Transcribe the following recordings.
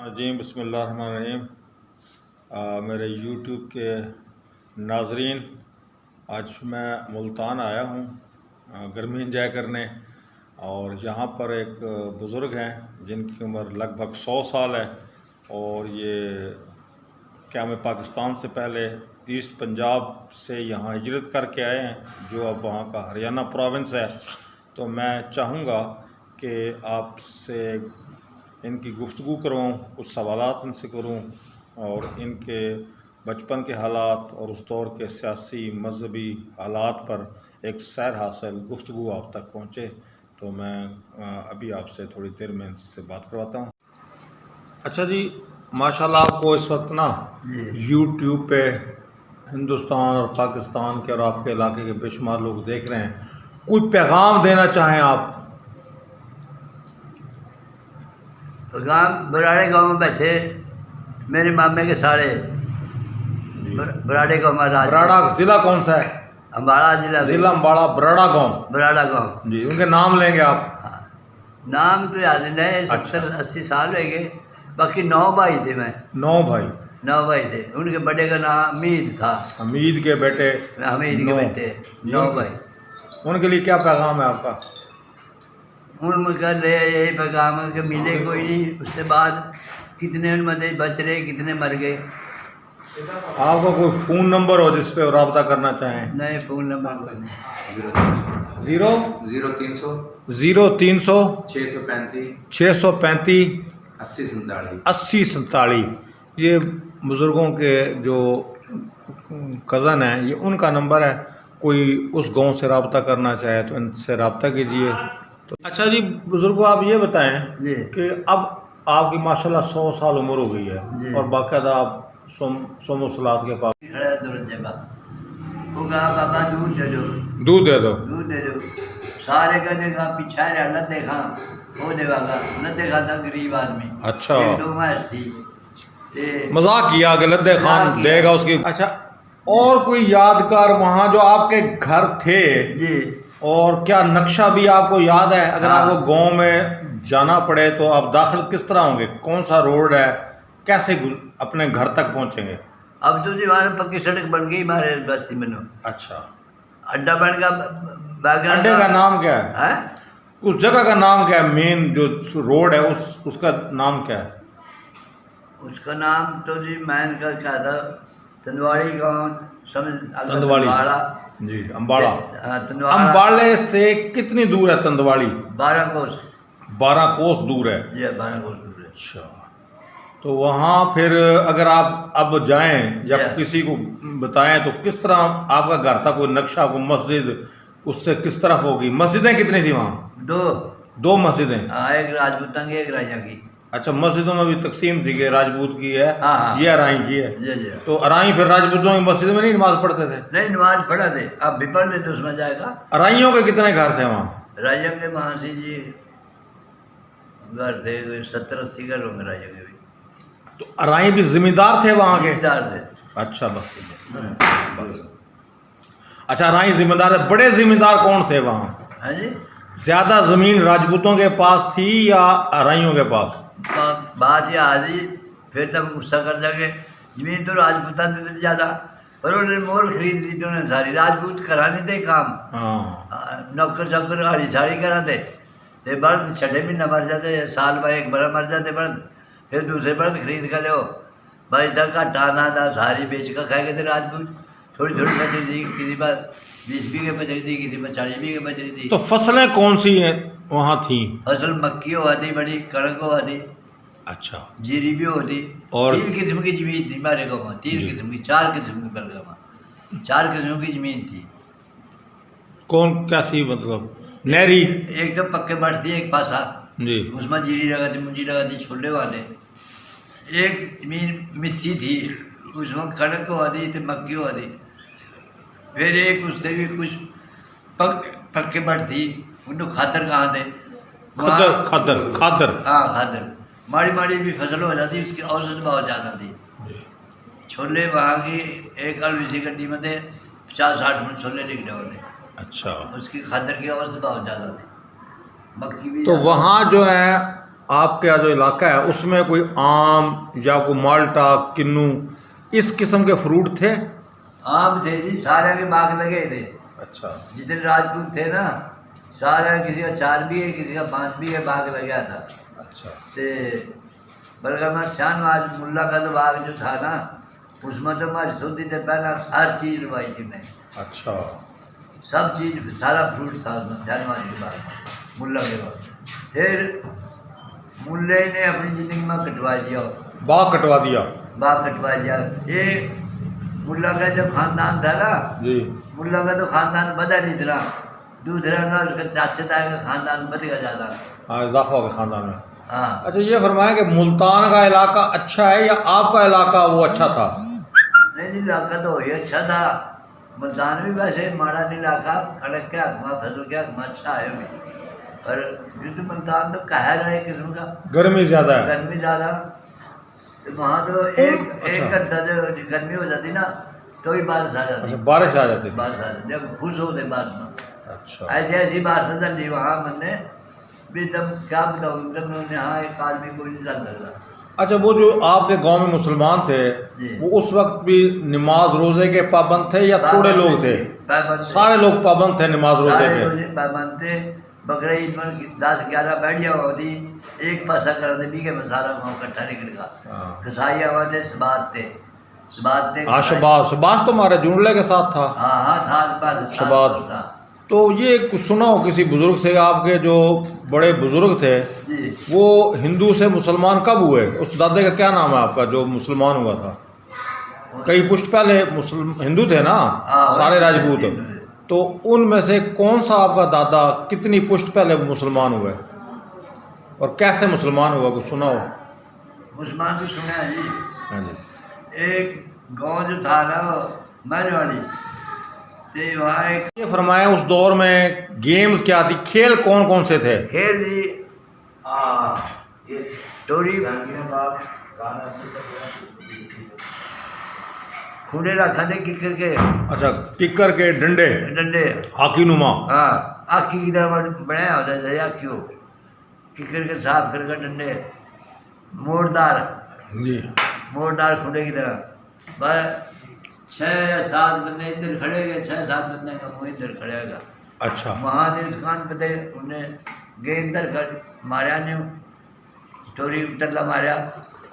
रजीम बिस्मिल्लाहिर्रहमानिर्रहीम। मेरे यूट्यूब के नाजरीन, आज मैं मुल्तान आया हूँ गर्मी इंजॉय करने। और यहाँ पर एक बुज़ुर्ग हैं जिनकी उम्र लगभग 100 साल है और ये क़याम पाकिस्तान से पहले ईस्ट पंजाब से यहाँ हिजरत करके आए हैं, जो अब वहाँ का हरियाणा प्रोविंस है। तो मैं चाहूँगा कि आपसे इनकी गुफ्तगू करूँ, कुछ सवालात इनसे करूँ और इनके बचपन के हालात और उस दौर के सियासी मजहबी हालात पर एक सैर हासिल गुफ्तगू आप तक पहुँचे। तो मैं अभी आपसे थोड़ी देर में इनसे बात करवाता हूँ। अच्छा जी, माशाल्लाह आपको इस वक्त ना यूट्यूब पे हिंदुस्तान और पाकिस्तान के और आपके इलाके के बेशुमार लोग देख रहे हैं, कोई पैगाम देना चाहें आप? पैगाम बराड़े गांव में बैठे मेरे मामे के सारे बराड़े गांव में बराड़ा ज़िला कौन सा है? अम्बाड़ा ज़िला अम्बाड़ा, बराड़ा गांव। बराड़ा गांव जी, उनके नाम लेंगे आप? नाम तो याद नहीं, 70-80 साल हो गए। बाकी 9 भाई थे। मैं 9 भाई? 9 भाई थे। उनके बड़े का नाम हमीद था। हमीद के बेटे? हमीद के बेटे 9 भाई। उनके लिए क्या पैगाम है आपका? उनका ले यही पैगाम है कि मिले कोई नहीं। उसके बाद कितने उनमें बच रहे, कितने मर गए। आपका कोई फ़ोन नंबर हो जिस पे रब्ता करना चाहें? नहीं, फ़ोन नंबर कोई नहीं। 0300 635 80 47। ये बुज़ुर्गों के जो कज़न हैं, ये उनका नंबर है। कोई उस गांव से रब्ता करना चाहे तो इनसे रब्ता कीजिए। तो अच्छा जी बुज़ुर्गों, आप ये बताएं कि अब आपकी माशाल्लाह 100 साल उम्र हो गई है और बाकायदा आप सोमो सलात के पास बाबा दूध दे दो, दूध दे दो, दूध दे दो। सारे का देखा पीछा न देखा, वो देवागा न देखा था गरीब आदमी। अच्छा, 1-2 मास थी। मजाक किया कि लद्दे खान देगा उसकी। अच्छा, और कोई यादगार वहाँ जो आपके घर थे जी, और क्या नक्शा भी आपको याद है? अगर आपको गांव में जाना पड़े तो आप दाखिल किस तरह होंगे? कौन सा रोड है, कैसे अपने घर तक पहुँचेंगे? अब तो दीवार पक्की सड़क बन गई हमारे बस्ती में। अच्छा, अड्डा बन गया। अड्डे का नाम क्या है? उस जगह का नाम क्या है? मेन जो रोड है उसका नाम क्या है? उसका नाम तो जी मैन का क्या था, तंदवाड़ी गांव समझ। तंदवाड़ी जी, अम्बाड़ा। अम्बाड़े से कितनी दूर है तंदवाड़ी? 12 कोस। 12 कोस दूर है। जी, 12 कोस दूर है। अच्छा, तो वहाँ फिर अगर आप अब जाएं या किसी को बताएं तो किस तरह आपका घर था? कोई नक्शा, कोई मस्जिद उससे किस तरफ होगी? मस्जिदें कितनी थी वहाँ? 2 मस्जिदें? हाँ, एक राजपूतां की, एक राजा की। अच्छा, मस्जिदों में भी तकसीम थी कि राजपूत की है, हाँ, ये अराई की है। जी। तो अराई फिर राजपूतों की मस्जिद में नहीं नमाज पढ़ते थे? नहीं, नमाज पढ़ा थे। आप भी पढ़ लेते उसमें जाएगा। अराइयों के कितने घर थे वहाँ? राजा के वहाँ से जी घर थे 70-80 घर होंगे राजा के भी। तो अराई भी जिम्मेदार थे वहाँ के? जिम्मेदार थे। अच्छा, बस। अच्छा, अराई जिम्मेदार है। बड़े जिम्मेदार कौन थे वहाँ? हाँ जी, ज्यादा जमीन राजपूतों के पास थी या अराइयों के पास? बात ये आ रही, फिर तब गुस्सा कर जाएंगे। जमीन तो राजपूतां ने ज़्यादा, पर उन्होंने मोल खरीद ली। तो उन्होंने सारी राजपूत कराने थे काम। नौकर चाकर हाड़ी साड़ी कराते थे। बर्द 6 महीना मर जाते, साल में 1 बार मर जाते बर्द। फिर दूसरे बर्द खरीद कर लो भाई, तक का टाना था सारी बेच कर खाए गए थे राजपूत। थोड़ी बचरी थी, किसी पर 20 बीघे बचरी थी, किसी पर 40 बीघे बचरी थी। तो फसलें कौन सी वहाँ थी? फसल मक्की होती, बड़ी कणक होती। अच्छा, जीरी भी होती। और 3 किस्म की जमीन थी हमारे गाँव में। 3 किस्म की, 4 किस्म की बलगा में 4 किस्म की जमीन थी। कौन कैसी, मतलब नहरी? एक तो पक्के मठ थी, एक पासा जी, उसमें जीरी लगाती, मुंजी लगाती, छोले वाले। एक जमीन मिस्सी थी, उसमें कणक होती तो मक्की होती। फिर एक उससे भी कुछ पक्के मठ थी, उनको खादर कहाँ थे? खादर। हाँ, खादर। माड़ी भी फसल हो जाती, उसकी औसत बहुत ज़्यादा थी। छोले वहाँ की एक अलविसी गड्डी में थे 50-60 मन छोले लिखने वाले। अच्छा, उसकी खादर की औसत बहुत ज़्यादा थी। मक्की भी तो वहाँ जो है आपका जो इलाका है उसमें कोई आम या कोई माल्टा किन्नू इस किस्म के फ्रूट थे? आम थे जी, सारे के बाग लगे थे। अच्छा। जितने राजपूत थे ना, सारे, किसी का 4 बीघे, किसी का 5 बीघे बाग लगा था। अच्छा। से बल्कि हमारे शाहनवाज मुल्ला का तो बाग जो था ना, उसमें तो हमारी सोती थे पहला हर चीज़ लगाई थी मैं। अच्छा। सब चीज़, सारा फ्रूट था उसमें शाहनवाज के बाग में, मुल्ला के बाग। फिर मुल्ले ने अपनी ज़िंदगी में कटवा दिया, बाग कटवा दिया। बाग कटवा दिया। ये मुल्ला का जो ख़ानदान था ना जी। मुल्ला का तो ख़ानदान बदा नहीं था, दूसरा का उसका चाचेदार का ख़ानदान बद गया ज़्यादा। हाँ, इजाफा हो गया ख़ानदान में। हाँ। अच्छा, ये फरमाया कि मुल्तान का इलाका अच्छा है या आपका इलाका वो अच्छा था? नहीं जी, इलाका तो वही अच्छा था। मुल्तान भी वैसे माड़ा नहीं इलाका, खड़क के हकमा, फसल के हकमा अच्छा है भी, पर युद्ध मुल्तान तो कहर है एक किस्म का, गर्मी ज़्यादा है। गर्मी ज़्यादा। तो वहाँ तो एक घंटा जो गर्मी हो जाती ना तो ही बारिश आ जाती। अच्छा, बारिश आ जाती थी। बारिश आ जाती, जब खुश होते बारिश में। अच्छा। ऐसी ऐसी बारिश चली वहाँ मैंने भी, तब क्या बताऊँ, तब मैंने यहाँ एक आदमी कोई नहीं कर सकता। अच्छा, वो जो आपके गांव में मुसलमान थे जी। वो उस वक्त भी नमाज रोज़े के पाबंद थे या थोड़े लोग थे? सारे लोग पाबंद थे नमाज रोज़े के? पाबंद थे। बकरा ईद में 10-11 बैठिया होती, एक पासा कर बीघे में सारा गाँव इकट्ठा निकल गया। कसाई आवा थे, शबाज थे, शबाज थे। हाँ, शबाज तो हमारे जुड़ले के साथ था। हाँ हाँ था शबाज। तो ये कुछ सुना हो किसी बुज़ुर्ग से, आपके जो बड़े बुज़ुर्ग थे जी, वो हिंदू से मुसलमान कब हुए? उस दादे का क्या नाम है आपका जो मुसलमान हुआ था? कई पुश्त पहले हिंदू थे ना, सारे राजपूत। तो उनमें से कौन सा आपका दादा कितनी पुश्त पहले मुसलमान हुए और कैसे मुसलमान हुआ, कुछ सुना हो? मुसलमान तो सुना है जी। हाँ जी। एक गांव जो था ना महलवाड़ी, तो वहाँ एक ये फरमाया उस दौर में गेम्स क्या थी, खेल कौन कौन से थे? खेल जी, ये टोरी खुडे रखा थे किकर के। अच्छा, किकर के डंडे, डंडे, हाकी नुमा। हाँ, आखी की तरह बनाया होता था आखियों, किकर के साफ कर डंडे, मोड़दार जी, मोड़दार खुडे की तरह। बस 6 या 7 बंदे इधर खड़े गए, 6-7 बंदे का मुँह इधर खड़ेगा। अच्छा। वहाँ ने दुकान पे थे, उन्हें गेंद इधर कर मारा ने, टोरी टल्ला मारा,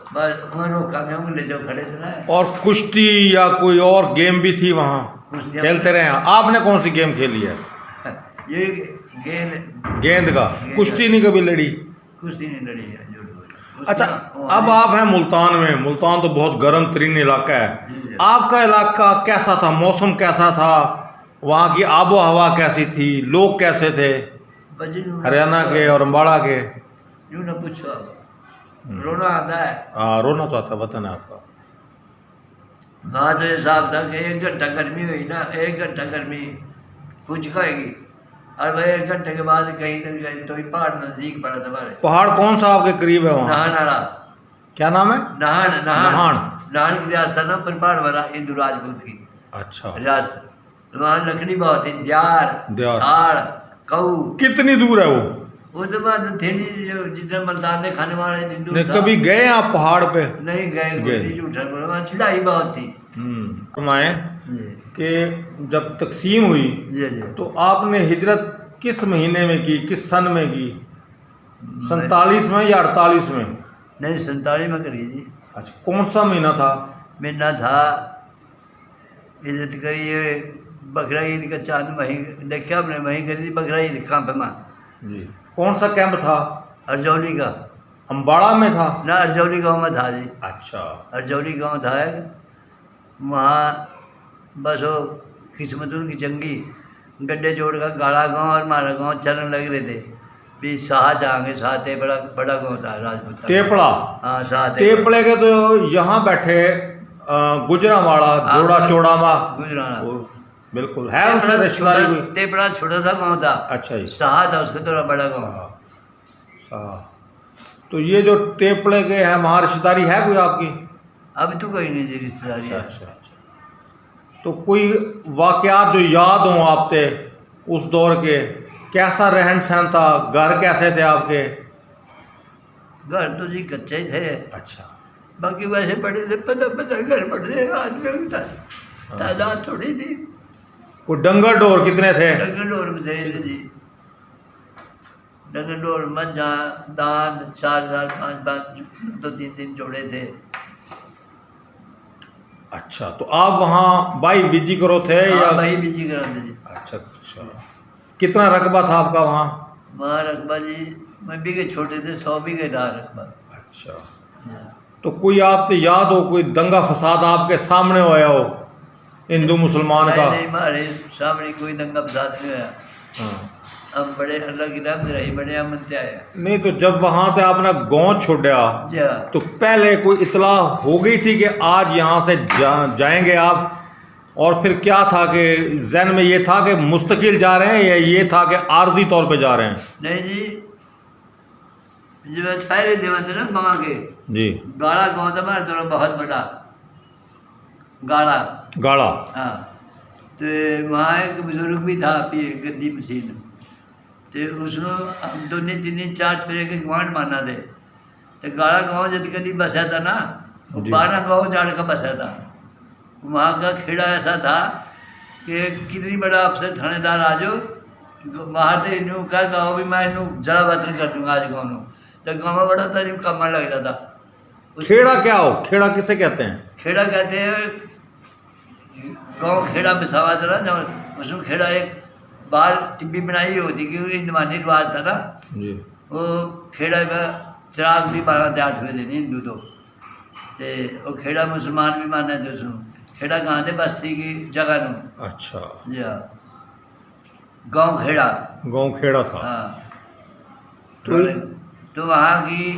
बस वहाँ रोका गया, उंगले जो खड़े थे ना। और कुश्ती या कोई और गेम भी थी वहाँ, खेलते रहे? आपने कौन सी गेम खेली है? ये गेंद का। कुश्ती नहीं कभी लड़ी? कुश्ती नहीं लड़ी है। अच्छा, अब आप हैं मुल्तान में। मुल्तान तो बहुत गर्म तरीन इलाका है। आपका इलाका कैसा था, मौसम कैसा था, वहाँ की आबो हवा कैसी थी, लोग कैसे थे हरियाणा के और अम्बाड़ा के? यूँ ना पूछो, रोना आता है। हाँ, रोना तो आता, वतन है आपका। वहाँ तो हिसाब था कि 1 घंटा गर्मी हुई ना, 1 घंटा गर्मी कुछ कहेगी, और भाई 1 घंटे के बाद कहीं ना कहीं तो ही पहाड़ नजदीक पड़ा था हमारे। पहाड़ कौन सा आपके करीब है वहाँ? नहाना। क्या नाम है? नहान की रियासत है ना, पर पहाड़ वाला हिंदू राजपूत की। अच्छा। रियासत, वहाँ लकड़ी बहुत है, द्यार, साड़, कऊ। कितनी दूर है वो? वो तो बात थी जितने मुल्तान में खाने वाले हिंदू नहीं, कभी गए आप पहाड़ पे? नहीं गए, झूठा बोला, वहाँ चढ़ाई बहुत थी। फरमाए कि जब तकसीम हुई तो आपने हिजरत किस महीने में की, किस सन में की? 47 में या 48 में? नहीं, 47 में करी जी। अच्छा, कौन सा महीना था? महीना था हिजरत करी ये बकरा ईद का चांद वहीं देखा आपने, वहीं करी थी बकरा ईद कैंप में जी। कौन सा कैंप था? अरजौली का। अम्बाड़ा में था ना, अरजौली गांव में था जी। अच्छा। अरजौली गांव था वहाँ, बस वो किस्मत उनकी चंगी, गड्ढे जोड़ का गाड़ा गांव और हमारा गांव चलन लग रहे थे भी। साह जाएंगे, साह बड़ा गांव था राजपूत। टेपड़ा। हाँ, साह टेपड़े के तो यहाँ बैठे गुजरावाड़ा, जोड़ा चौड़ा गुजराना बिल्कुल है, उससे रिश्तेदारी कोई? टेपड़ा छोटा सा गांव था। अच्छा जी। साह था उसका थोड़ा बड़ा गांव। तो ये जो टेपड़े के है वहाँ रिश्तेदारी है कोई आपकी? अब तो कोई नहीं थी रिश्तेदारी। अच्छा। तो कोई वाकयात जो याद हों आपके उस दौर के, कैसा रहन सहन था, घर कैसे थे आपके? घर तो जी कच्चे ही थे, अच्छा। बाकी वैसे बड़े थे, पता पता घर पड़े आदमी की तादाद थोड़ी थी। कोई डंगर डोर कितने थे? डंगर डोर में थे जी, डंगर डोर मज्जा दान 4 5 5 तो 3 जोड़े थे। अच्छा, तो आप वहाँ बाई बीजी करो थे हाँ, या? भाई बीजी कराते जी। अच्छा अच्छा। कितना रकबा था आपका वहाँ? वहाँ रकबा जी मैं बीघे छोटे थे, 100 बीघे रहा रकबा। अच्छा, तो कोई आपको याद हो कोई दंगा फसाद आपके सामने होया हो हिंदू मुसलमान का? नहीं, हमारे सामने कोई दंगा फसाद नहीं हुआ। हाँ। हम बड़े अल्लाह की रहमत रही, बड़े अमन से आए। नहीं तो जब वहाँ से आपने गाँव छोड़ा जी हाँ। तो पहले कोई इतला हो गई थी कि आज यहाँ से जाएंगे आप, और फिर क्या था कि जहन में ये था कि मुस्तकिल जा रहे हैं या ये था कि आर्जी तौर पे जा रहे हैं? नहीं जी, जब पहले दिवस थे ना गाँव के जी। गाड़ा गाँव था हमारा थोड़ा बहुत बड़ा गाड़ा। गाड़ा। हाँ, तो वहाँ एक बुजुर्ग भी था पीर गद्दी मसीन, तो उसने हम दोनों तीन 4 फेरे के गुआंढ माना थे। तो गाड़ा गाँव जब कभी बसा था ना, वो 12 गाँव जाड़ का बसा था। वहाँ का खेड़ा ऐसा था कि कितनी बड़ा अफसर थानेदार आ जाओ वहाँ तो इनू क्या गाँव भी मैं इनू जरा वतन कर दूँगा आज गाँव। जब गाँव बड़ा था यूँ कम लग जाता। खेड़ा क्या हो? खेड़ा किसे कहते हैं? खेड़ा कहते हैं गाँव खेड़ा बिसावा था ना, जब उसमें खेड़ा एक बाहर टिब्बी बनाई होती क्योंकि नमानी रिवाज था ना जी। वो खेड़ा में चिराग भी 12 से 8 बजे देने हिंदू तो वो खेड़ा मुसलमान भी माना थे उसमें। खेड़ा कहाँ थे? बस्ती की जगह नू। अच्छा, जी हाँ, गाँव खेड़ा। गाँव खेड़ा था। हाँ, तो वहाँ की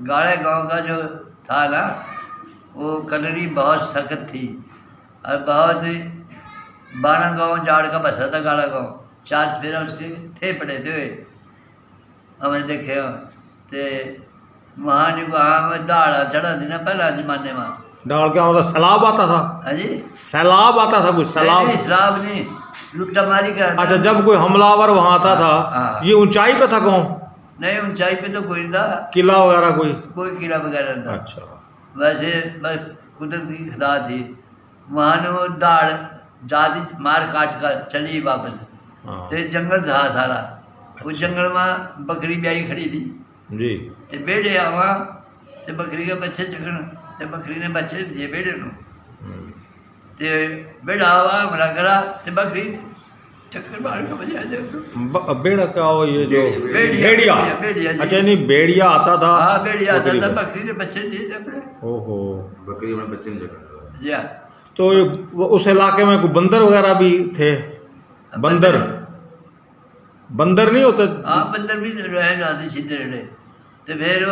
गाड़े गांव का जो था ना वो कलरी बहुत सख्त थी और बहुत 12 गांव जाड़ का बसा था गाड़ा गांव। 4 फेरा उसके थे पड़े थे हमने देखे हो। तो वहाँ नहीं वहाँ दाड़ा चढ़ा थी ना पहला जमाने में। डाल क्या मतलब सैलाब आता था? हाँ जी, सैलाब आता था कुछ? सैलाब? नहीं, सैलाब नहीं, लुट्टा मारी का। अच्छा, जब कोई हमलावर वहाँ आता था। हाँ। ये ऊंचाई पे था गाँव? नहीं, ऊंचाई पे तो कोई नहीं था, किला वगैरह कोई किला वगैरह नहीं था। अच्छा। वैसे बस कुदरत की खुदा थी। वहाँ ने वो दाड़ जादी मार काट कर चली वापस। हाँ। तो जंगल था सारा। उस जंगल में बकरी ब्याई खड़ी थी जी। तो बेड़े आवा तो बकरी के बच्चे चकन तो बकरी ने बच्चे दिए बेड़े को। तो बेड़ा आवा हमला करा तो बकरी चक्कर मार के बजा दे। बेड़ा क्या हो? ये जो भेड़िया। अच्छा, नहीं भेड़िया आता था। हाँ, भेड़िया आता था, बकरी ने बच्चे दिए थे अपने। ओहो, बकरी में बच्चे नहीं चढ़ा। जी हाँ। तो उस इलाके में कोई बंदर वगैरह भी थे? बंदर नहीं होते? हाँ, बंदर भी रहे जाते सीधे रहे। तो फिर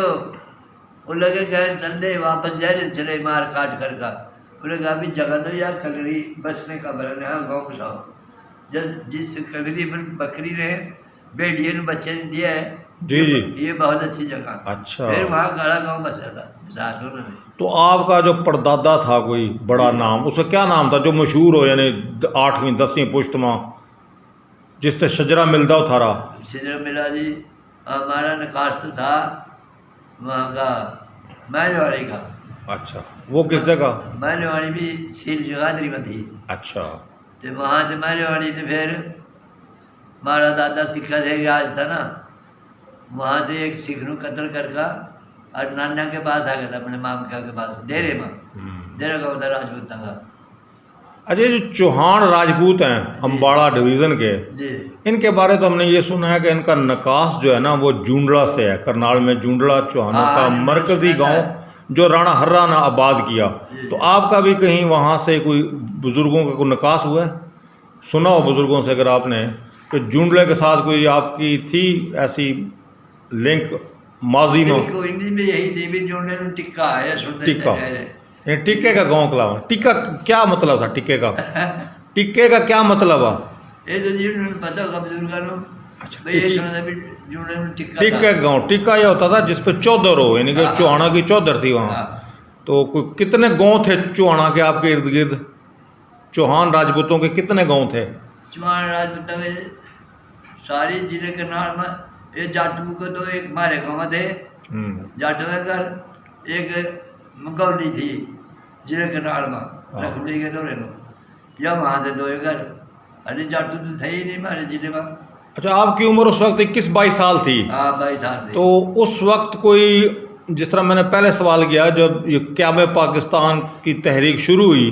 वो लगे कहे चल दे वापस जा रहे चले मार काट कर का। उन्होंने कहा भी जगह तो यार कलरी बसने का बरन है गाँव बसाओ। जब जिस कलरी पर बकरी ने भेड़िए ने बच्चे ने दिया है जी जी, ये बहुत अच्छी जगह। अच्छा। फिर वहाँ गाड़ा गाँव बसा था बसा उन्होंने। तो आपका जो परदादा था कोई बड़ा नाम, उसका क्या नाम था जो मशहूर हो, यानी 8वीं 10वीं पुश्त में जिससे शजरा मिलदा थारा? शजरा मिला जी हमारा नकाश तो था वहाँ का महलवाड़ी का। अच्छा, वो किस जगह? महलवाड़ी भी सील जगाधरी में थी। अच्छा। तो वहाँ से महलवाड़ी से फिर हमारा दादा सिक्का से राज था ना, वहाँ से एक सिख नू कत्ल करके और नाना के पास आ गया था अपने मामका के पास डेरे में। डेरा गाँव था राजपूता का। अच्छा, ये जो चौहान राजपूत हैं अम्बाड़ा डिवीज़न के, जी इनके बारे तो हमने ये सुना है कि इनका नकाश जो है ना वो जूंडला से है। करनाल में जूंडला चौहानों का मरकजी गांव जो राणा हर्रा ने आबाद किया। तो आपका भी कहीं वहाँ से कोई बुज़ुर्गों का कोई नकाश हुआ है? सुना हो बुज़ुर्गों से अगर आपने कि जूंडले के साथ कोई आपकी थी ऐसी लिंक माजी में? इंग्लिश में यही देवी जोड़ने में टिक्का है सुनने टिक्का, है। ये टिक्के का गाँव कलावा। टिक्का क्या मतलब था? टिक्के का टिक्के का क्या मतलब है? ये तो जी उन्हें पता होगा बुजुर्गों को। अच्छा, भाई ये सुना था भी जोड़ने में टिक्का टिक्के का गाँव। टिक्का यह होता था जिस पे चौधर हो, यानी कि चौहाना की चौधर थी वहाँ। तो कितने गांव थे चौहाना के आपके इर्द गिर्द? चौहान राजपूतों के कितने गांव थे? चौहान राजपूतों के सारे जिले के नाम में ये जाटू को तो एक मारे गाँव थे जट में घर एक मंगौली थी जिले कनाल में रखड़ी के दौरे में या वहाँ से 2 घर। अरे जट तो थे ही नहीं हमारे जिले में। अच्छा, आपकी उम्र उस वक्त 21-22 साल थी। हाँ 22 साल थी। तो उस वक्त कोई, जिस तरह मैंने पहले सवाल किया, जब ये क़याम पाकिस्तान की तहरीक शुरू हुई,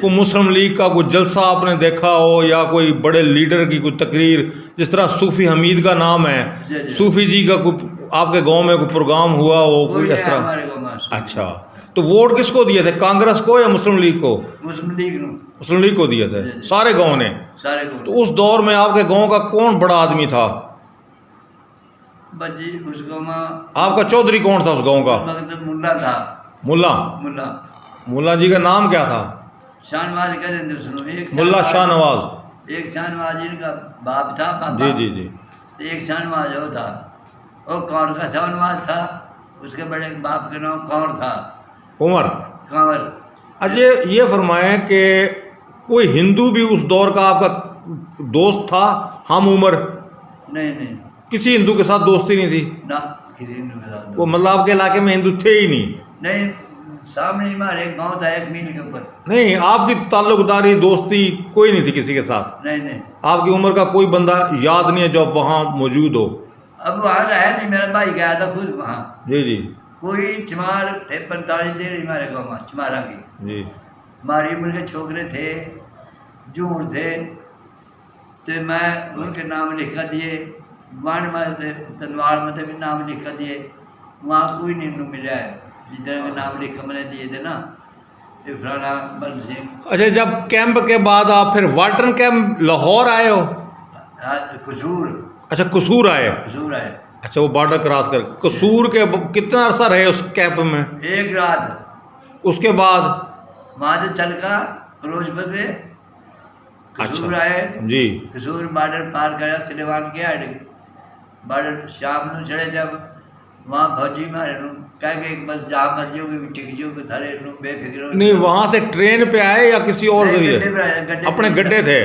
कोई मुस्लिम लीग का कोई जलसा आपने देखा हो या कोई बड़े लीडर की कोई तकरीर, जिस तरह सूफ़ी हमीद का नाम है, सूफ़ी जी का कोई आपके गांव में कोई प्रोग्राम हुआ हो, कोई इस तरह? अच्छा, तो वोट किसको दिए थे, कांग्रेस को या मुस्लिम लीग को? मुस्लिम लीग को दिए थे सारे गाँव ने। तो उस दौर में आपके गाँव का कौन बड़ा आदमी था? बजी उस गाँव में आपका चौधरी कौन था उस गांव का? मुल्ला था। मुल्ला जी का नाम क्या था? शाहनवाज का सुनो, एक मुल्ला शाहनवाज। एक शाहनवाज इनका बाप था पापा। जी। एक शाहनवाज वो था, वो कौर का शाहनवाज था, उसके बड़े बाप का नाम कौर था, कंवर। अच्छा, ये फरमाएं कि कोई हिंदू भी उस दौर का आपका दोस्त था हम उम्र? नहीं, किसी हिंदू के साथ दोस्ती नहीं थी ना, किसी हिंदू के साथ। वो मतलब आपके इलाके में हिंदू थे ही नहीं? सामने हमारे गांव था 1 मील के ऊपर। नहीं, आपकी ताल्लुकदारी दोस्ती कोई नहीं थी किसी के साथ? नहीं। आपकी उम्र का कोई बंदा याद नहीं है जो वहाँ मौजूद हो? अब वहाँ रहा नहीं, मेरा भाई गया था खुद वहाँ। जी। कोई चमार थे 45 देर हमारे गाँव में, चमारा की जी। हमारी उम्र के छोकरे थे, जूर थे, तो मैं उनके नाम लिखा दिए। वन में तलवार में भी नाम लिखा दिए, वहाँ कोई नहीं मिला है जितने के नाम लिखा मैंने दिए थे ना, ये फलाना बल सिंह। अच्छा, जब कैंप के बाद आप फिर वाल्टन कैंप लाहौर आए हो? कसूर। अच्छा, कसूर आए। अच्छा, वो बॉर्डर क्रॉस कर कसूर के कितना अरसा रहे उस कैंप में? 1 रात। उसके बाद वहाँ से चल का फिरोजपुर से कसूर आए जी। कसूर बॉर्डर पार करा सिलेवान के आड़ बॉर्डर शाम को चढ़े, जब वहाँ फौजी मारे कह के बस जहाँ मर्जी होगी टिक जोगे थारे बेफिक्र। नहीं, वहाँ से ट्रेन पे आए या किसी और जरिए? अपने गड्ढे थे।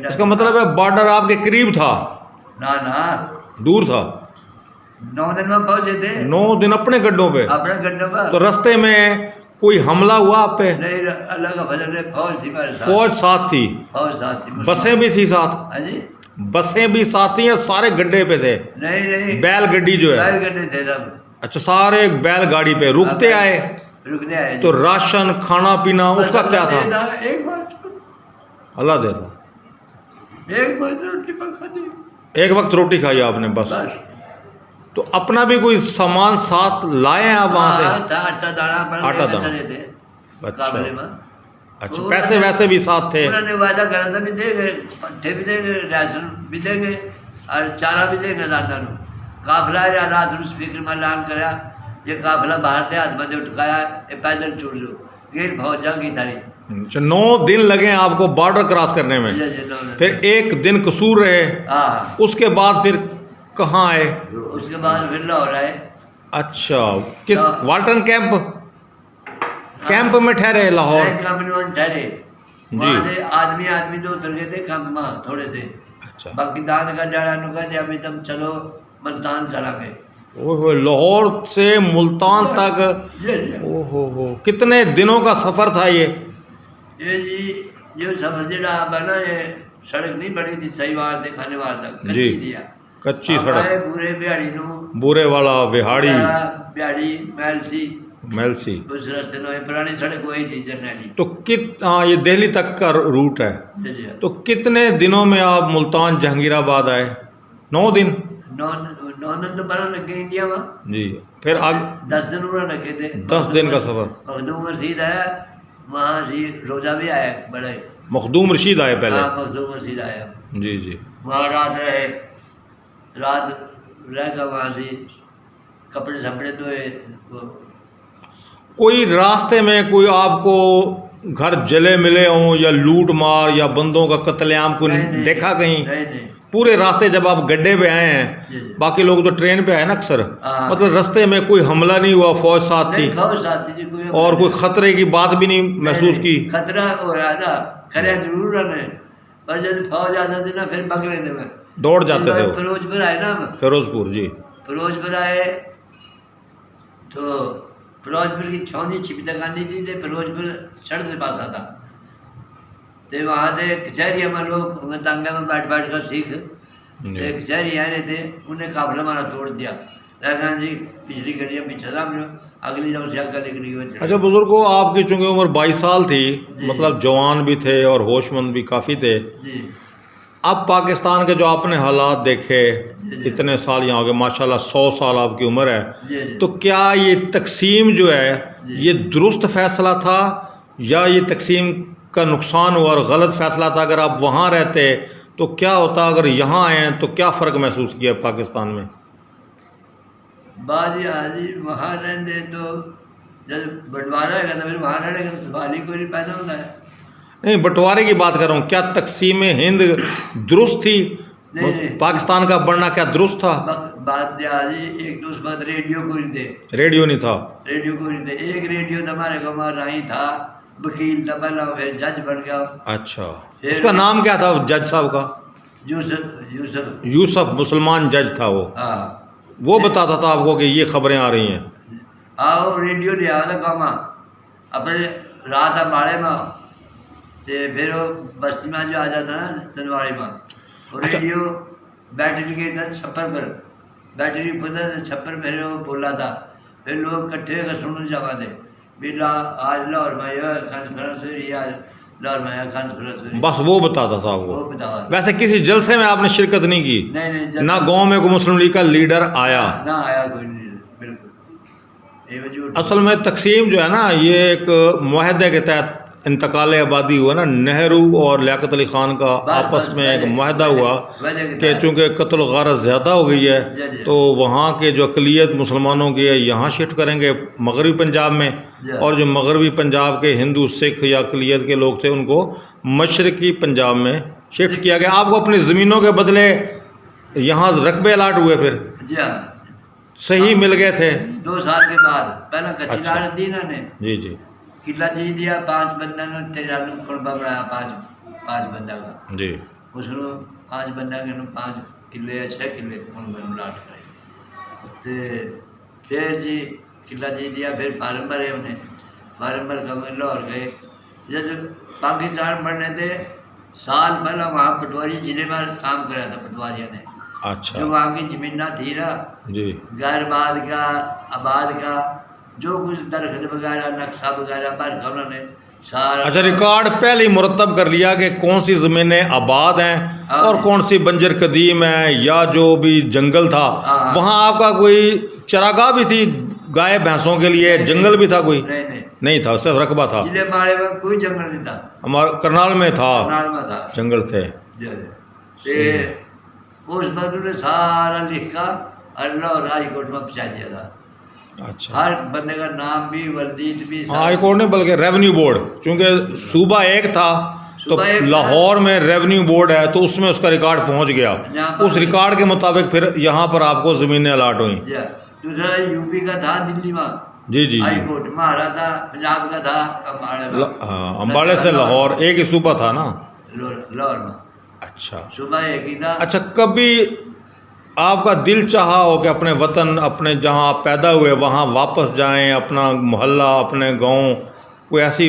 इसका मतलब है बॉर्डर आपके करीब था? ना, दूर था। 9 दिन में पहुँचे थे। 9 दिन अपने गड्ढों पे? अपने गड्ढों पर। तो रास्ते में कोई हमला हुआ आप पे? नहीं, अल्लाह का फजल है, फौज थी हमारे साथ। फौज साथ थी? फौज साथ थी। बसें भी थी साथ? हाँ जी, बसें भी साथ थी या सारे गड्ढे पे थे? नहीं, बैलगाड़ी जो है? बैलगाड़ी थे सब। अच्छा, सारे बैलगाड़ी पे रुकते आए? तो राशन खाना पीना उसका क्या था? एक बात अल्लाह देता। एक वक्त रोटी खाई आपने बस? तो अपना भी कोई सामान साथ लाए हैं आप वहाँ से? आटा दाना थे। अच्छा, पैसे वैसे भी साथ थे? उन्होंने वादा करा था भी देंगे, पट्टे भी देंगे, राशन भी देंगे और चारा भी देंगे। काफिला रात में स्पीकर में ऐलान करा, ये काफिला बाहर से हाथ में उठकाया, ये पैदल छोड़ लो, गेर फौज जागी थारी। 9 दिन लगे आपको बॉर्डर क्रॉस करने में? फिर 1 दिन कसूर रहे? हाँ। उसके बाद फिर कहाँ आए? उसके बाद फिर लाहौर आए। अच्छा, किस वाल्टन कैंप में ठहरे? लाहौर कैंप में ठहरे। वहाँ से आदमी 2 उतर गए थे कैंप में, थोड़े थे। अच्छा, बाकी दान का डाला नुका दिया, अभी तुम चलो मुल्तान चला गए। ओहो, लाहौर से मुल्तान तक? ओहो, कितने दिनों का सफ़र था ये? जी, जो सफर जरा बना, ये सड़क नहीं बनी थी सही बार खाने वार तक, कच्ची दिया, कच्ची सड़क। बुरे बिहाड़ी बुरे वाला बिहाड़ी मेलसी उस रास्ते में पुरानी सड़क वही थी जर्नैली। तो ये दिल्ली तक का रूट है। तो कितने दिनों में आप मुल्तान जहांगीराबाद आए? 9 दिन? 9 दिन तो बना लग गए इंडिया में जी। फिर आगे 10 दिन उन्होंने लगे थे। 10 दिन का सफ़र। मखदूम रशीद आया, वहाँ जी रोजा भी आया बड़े। मखदूम रशीद आए पहले? हाँ, मखदूम रशीद आया जी। वहाँ रात रहे, रात रहकर वहाँ से कपड़े शपड़े धोए। कोई रास्ते में कोई आपको घर जले मिले हों या लूट मार या बंदों का कत्लेआम को देखा कहीं? नहीं। पूरे रास्ते जब आप गड्ढे पे आए हैं, बाकी लोग तो ट्रेन पे आए ना अक्सर, मतलब रास्ते में कोई हमला नहीं हुआ? फौज साथ थी? फौज साथ थी जी, और कोई खतरे की बात भी नहीं महसूस की? खतरा हो रहा था, खतरा जरूर रहे, पर जब फौज आ जाती ना फिर पकड़े थे, मैं दौड़ जाते थे। फिरोजपुर आए ना, फिरोजपुर जी। फिरोजपुर आए, तो फिरोजपुर की छौनी छिपी दुकानी थी तो फिरोजपुर सड़क के पास आता तो वहाँ से कचहरी में लोग तांगा में बैठ कर सीख कचहरी आ रहे थे, उन्हें काफला हमारा तोड़ दिया। राजन जी पिछली गड्डियाँ पीछे सामने, अगली जब से आगे निकली हुई। अच्छा बुजुर्गो, आपकी चूँकि उम्र 22 साल थी, मतलब जवान भी थे और होशमंद भी काफ़ी थे। जी अब पाकिस्तान के जो आपने हालात देखे, इतने साल यहाँ हो गए माशाल्लाह, 100 साल आपकी उम्र है, तो क्या ये तकसीम जो है ये दुरुस्त फैसला था या ये तकसीम का नुकसान हुआ और गलत फैसला था? अगर आप वहाँ रहते तो क्या होता, अगर यहाँ आए तो क्या फ़र्क महसूस किया पाकिस्तान में? बाजी हाजी वहाँ रहते तो जब बंटवारा है तो फिर वहाँ रहने का सवाल ही कोई नहीं पैदा होता है। नहीं, बंटवारे की बात कर रहा हूँ, क्या तकसीम हिंद दुरुस्त थी? नहीं। पाकिस्तान का बनना क्या दुरुस्त था? बात हाजी एक तो उस बात रेडियो को नहीं थे, रेडियो नहीं था। रेडियो को नहीं थे। एक रेडियो तो हमारे गाँव में राही था, वकील था पहला, फिर जज बन गया। अच्छा, उसका नाम क्या था जज साहब का? यूसुफ यूसुफ मुसलमान जज था वो। हाँ, वो बताता था आपको कि ये खबरें आ रही हैं? आओ रेडियो ले आया था गाँव में, अपने रात हमारे में तो फिर वो बस्ती में जो आ जाता ना तनवाड़ी में, वो रेडियो बैटरी के था छप्पर पर, बैटरी पर छप्पर पर वो बोला था। फिर लोग इकट्ठे होकर सुनने जावा थे भी आज लाहौर में यह कॉन्फ्रेंस हुई, आज लाहौर में यह कॉन्फ्रेंस हुई। बस वो बताता था वो आपको? बतावा। वैसे किसी जलसे में आपने शिरकत नहीं की? नहीं ना गांव में कोई मुस्लिम लीग का लीडर आया? ना आया कोई नहीं, बिल्कुल ये वजूद। असल में तकसीम जो है ना, ये एक मुआहदे के तहत इंतकाल आबादी हुआ ना, नेहरू और लियाकत अली ख़ान का आपस में एक मुआहदा हुआ कि चूँकि कत्ल गारत ज़्यादा हो गई है तो वहाँ के जो अक़लियत मुसलमानों की है यहाँ शिफ्ट करेंगे मगरबी पंजाब में, और जो मगरबी पंजाब के हिंदू सिख या अक़लियत के लोग थे उनको मशरक़ी पंजाब में शिफ्ट किया गया। आपको अपनी ज़मीनों के बदले यहाँ रकबे अलाट हुए, फिर जी हाँ सही मिल गए थे 2 साल के बाद। पहला कच्ची लाड़ दी ना ने, जी जी, किला जी दिया 5 बंदा ने, 13 कुनबा बनाया 5 बंदा का जी, उसको 5 बंदा के 5 किले या 6 किले कुनबा लाट करे। तो फिर जी किला जी दिया, फिर फार्म भरे उन्हें, फार्म भर कर लाहौर गए। जब पाकिस्तान बनने थे साल पहला वहाँ पटवारी जिले में काम कराया था पटवारियों ने। अच्छा, जो वहाँ की ज़मीना थी ना जी, घर बाद का आबाद का जो कुछ दरख्त वगैरह नक्शा वगैरह पर उन्होंने सारा। अच्छा, रिकॉर्ड पहले ही मुरतब कर लिया कि कौन सी ज़मीनें आबाद हैं और कौन सी बंजर कदीम है, या जो भी जंगल था वहाँ आपका कोई चरागाह भी थी गाय भैंसों के लिए, जंगल भी था कोई? नहीं था, सिर्फ रकबा था। जिले हमारे में कोई जंगल नहीं था, हमारा करनाल में था, करनाल में था जंगल थे। उस बंधु ने सारा लिखा अल्लाह और हाईकोर्ट में पहुँचा दिया था। अच्छा, हर बंदे का नाम भी वर्दीत भी हाई कोर्ट ने, बल्कि रेवेन्यू बोर्ड, क्योंकि सूबा एक था तो लाहौर में रेवेन्यू बोर्ड है तो उसमें उसका रिकॉर्ड पहुंच गया, उस रिकॉर्ड के मुताबिक फिर यहाँ पर आपको ज़मीनें अलाट हुई। दूसरा यूपी का था दिल्ली में, जी जी, हाई कोर्ट हमारा था पंजाब का था अम्बाड़े। हाँ, अम्बाड़े से लाहौर एक ही सूबा था ना, लाहौर में। अच्छा, सुबह एक ही था। अच्छा, कभी आपका दिल चाहा हो कि अपने वतन, अपने जहाँ आप पैदा हुए वहाँ वापस जाएं, अपना मोहल्ला, अपने गांव, कोई ऐसी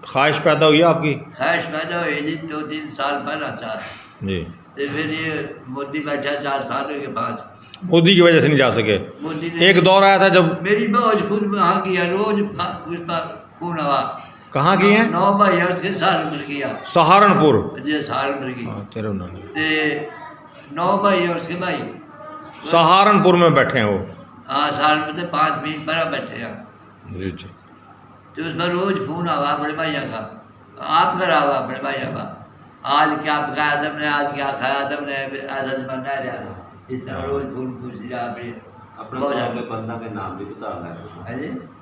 ख्वाहिश पैदा हुई आपकी? ख्वाहिश पैदा हुई जी 2-3 साल पहला 4 जी, तो फिर ये मोदी बैठा 4 साल हो गए 5, मोदी की वजह से नहीं जा सके। मोदी ने एक दौर आया था जब मेरी बहुत खुद वहाँ किया, रोज उसका खून हवा। कहाँ की है? 9 भाई है उसके सहारनपुर किया, सहारनपुर जी सहारनपुर की। तेरे नाम ते 9 भाई है उसके भाई, सहारनपुर में बैठे हैं वो। हाँ सहारनपुर से 5 मील पर बैठे हैं। जी जी, तो उसमें रोज फोन आवा बड़े भैया का, आप घर आवा बड़े भैया का, आज क्या पकाया तुमने, आज क्या खाया तुमने, ऐसा जमाना है इस तरह रोज फोन पूछ लिया। अपने बंदा के नाम भी बता रहा है।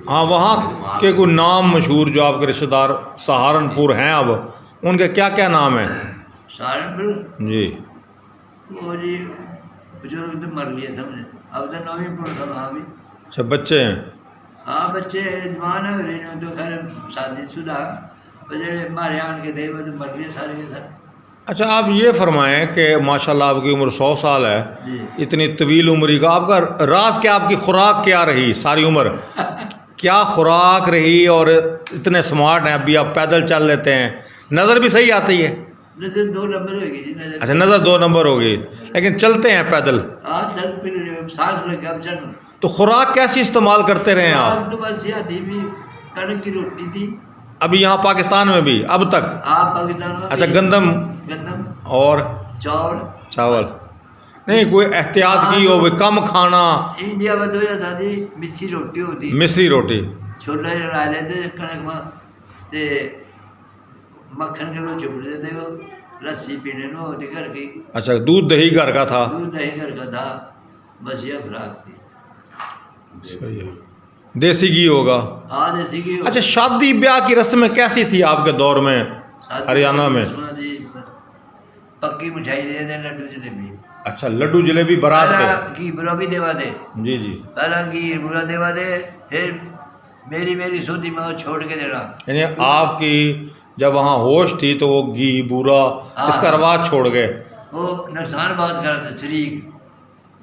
हाँ, वहाँ के कोई नाम मशहूर जो आपके रिश्तेदार सहारनपुर हैं, अब उनके क्या क्या नाम हैं? सहारनपुर जी, वो जी बुजुर्ग तो मर गए समझे, अब तो 9वीं पढ़ वहाँ भी। अच्छा, बच्चे हैं? हाँ बच्चे जवान है तो खैर शादीशुदा, जो मारे आन के थे वो तो मर गए सारे के सारे। अच्छा, आप ये फरमाएं कि माशाल्लाह आपकी उम्र 100 साल है, जी। इतनी तवील उम्री का आपका राज क्या, आपकी खुराक क्या रही सारी उम्र? क्या खुराक रही? और इतने स्मार्ट हैं, अभी आप पैदल चल लेते हैं, नज़र भी सही आती है? नजर 2 नंबर होगी जी, नजर। अच्छा, नज़र 2 नंबर होगी, लेकिन चलते हैं पैदल। हाँ सर, फिर सांस लग गया चल। तो खुराक कैसी इस्तेमाल करते रहे आप? तो बस यह थी भी, कणक की रोटी थी। अभी यहाँ पाकिस्तान में भी अब तक? आप पाकिस्तान में अच्छा, भी गंदम और चावल चावल नहीं, कोई एहतियात की हो भी, कम खाना? इंडिया में तो यह था जी, मिस्सी रोटी होती, मिस्री रोटी, छोले लड़ा लेते कणक में, ते मक्खन किलो चुप देते हो, लस्सी पीने नो होती घर की, अच्छा, दूध दही घर का था? दूध दही घर का था, बस यह खुराक थी। सही है। देसी घी होगा? हाँ देसी घी। अच्छा, शादी ब्याह की रस्में कैसी थी आपके दौर में हरियाणा में? पक्की मिठाई दे दे, लड्डू जलेबी। अच्छा, लड्डू जलेबी बारात पहला पे? घी बुरा भी देवा दे। जी जी। पहला घी बुरा देवा दे, फिर मेरी सूदी में वो छोड़ के देना। यानी आपकी जब वहाँ होश थी तो वो घी बूरा इसका रवाज छोड़ गए? वो नुकसान बहुत करते शरीक।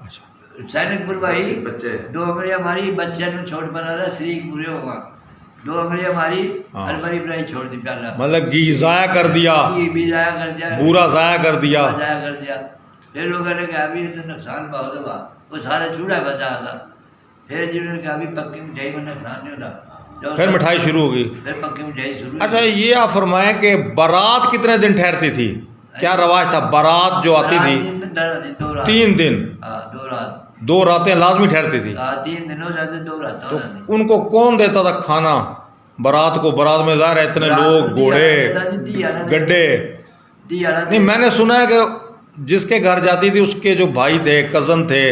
अच्छा, सैनिकपुर भाई बच्चे 2 उंगलियां हमारी बच्चे ने छोड़ बना रहा, शरीक पूरे होगा। 2 उंगलियां हमारी हाँ। अलमारी बनाई छोड़ दी प्याला। मतलब घी ज़ाया कर दिया, घी भी जाया कर दिया, बूरा ज़ाया कर दिया। जाया कर दिया। फिर लोगों ने कहा अभी तो नुकसान बहुत हुआ, वो सारा चूड़ा बचा था। फिर जिन्होंने कहा अभी पक्की मिठाई में नुकसान नहीं होता, फिर मिठाई शुरू होगी। फिर पक्की मिठाई शुरू। अच्छा, ये आप फरमाएं कि बारात कितने दिन ठहरती थी? क्या रवाज था? बारात जो आती थी 3 दिन, 2 रात, 2 रातें लाजमी ठहरती थी। 3 दिन हो जाते, 2 रात हो जाती। तो उनको कौन देता था खाना बारात को? बारात में ज़ाहिर है इतने लोग, घोड़े, गड्ढे। नहीं, मैंने सुना है कि जिसके घर जाती थी उसके जो भाई थे, कज़न थे,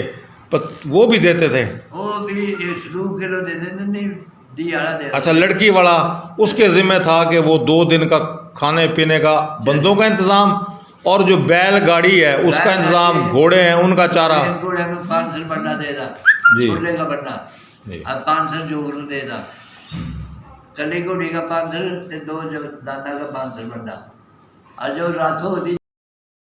वो भी देते थे। वो भी 1 किलो दे देते, नहीं दी आला दे। अच्छा, लड़की वाला उसके ज़िम्मे था कि वो 2 दिन का खाने पीने का, बंदों का इंतज़ाम, और जो बैल गाड़ी है उसका इंतज़ाम, घोड़े हैं उनका चारा। घोड़े में 500 बन्ना देता जी। छोले का बन्ना, अब 500 जोगरू देता, कली घोड़ी का 500, 2 दाना का 500 बन्ना, और जो रातों होती